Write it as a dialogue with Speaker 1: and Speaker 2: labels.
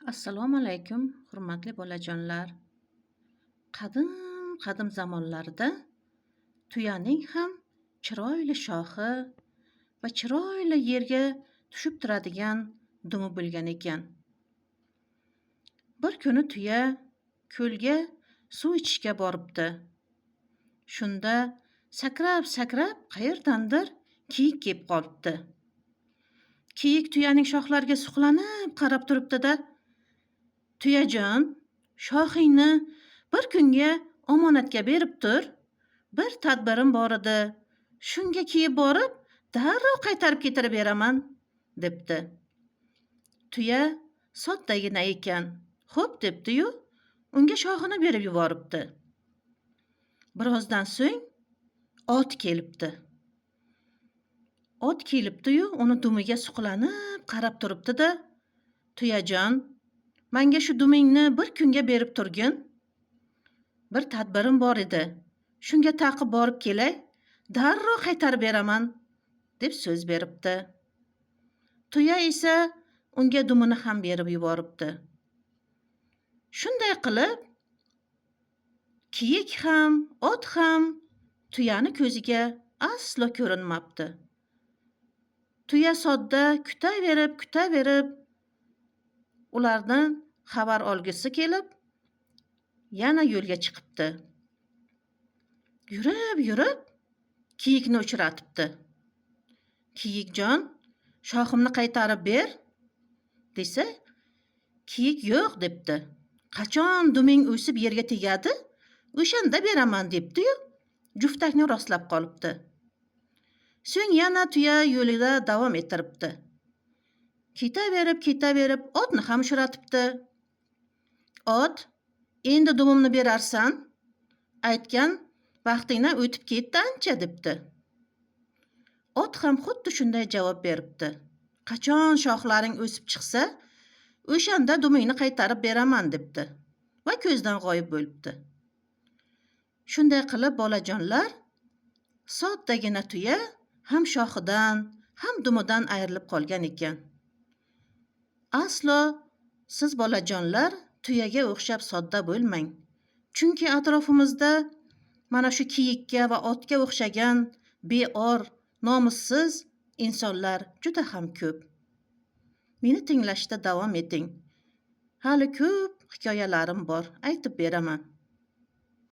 Speaker 1: Assalomu alaykum, hurmatli bolajonlar. Qadim zamonlarda tuyaning ham chiroyli shoxi va chiroyli yerga tushib turadigan dumi bo'lgan ekan. Bir kuni tuya ko'lga suv ichishga boribdi. Shunda sakrab qayerdandir kiyik kelib qolibdi. Kiyik tuyaning shoxlariga suqlanib qarab turibdi-da, "Tuyajon, shoxingni bir kunga omonatga berib tur. Bir tadbirim bor edi. Shunga kiyib borib, darrov qaytarib ketirib beraman", debdi. Tuya soddagina ekan. "Xo'p", debdi-yu, unga shoxini berib yuboribdi. Birozdan so'ng ot kelibdi. Ot kelibdi-yu, uni dumiga suqlanib qarab turibdi-da, "Tuyajon, menga shu dumingni bir kunga berib turgin. Bir tadbirim bor edi. Shunga taqib borib kelay, darrov qaytarib beraman", deb so'z beribdi. Tuya esa unga dumini ham berib yuboribdi. Shunday qilib, kiyik ham, ot ham tuyani ko'ziga aslo ko'rinmabdi. Tuya sodda kutaverib, ulardan xabar olgisi kelib, yana yo'lga chiqibdi. Yurib, kiyikni uchratibdi. "Kiyikjon, shoximni qaytarib ber", desa, kiyik "Yo'q", debdi. "Qachon duming o'sib yerga tegadi, o'shanda beraman", debdi-yu, juftakni rostlab qolibdi. So'ng yana tuya yo'lida davom ettiribdi. Ketaverib, otni ham uchratibdi. "Ot, endi dumimni berarsan? Aytgan vaqtingdan o'tib ketdi ancha", debdi. Ot ham xuddi shunday javob beribdi. "Qachon shoxlaring o'sib chiqsa, o'shanda dumingni qaytarib beraman", debdi va ko'zdan g'oyib bo'libdi. Shunday qilib bolajonlar, soddagina tuya ham shoxidan, ham dumidan ayrilib qolgan ekan. Aslo siz bolajonlar tuyaga o'xshab sodda bo'lmang. Chunki atrofimizda mana shu kiyikka va otga o'xshagan beor, nomussiz insonlar juda ham ko'p. Meni tinglashda davom eting. Hali ko'p hikoyalarim bor, aytib beraman.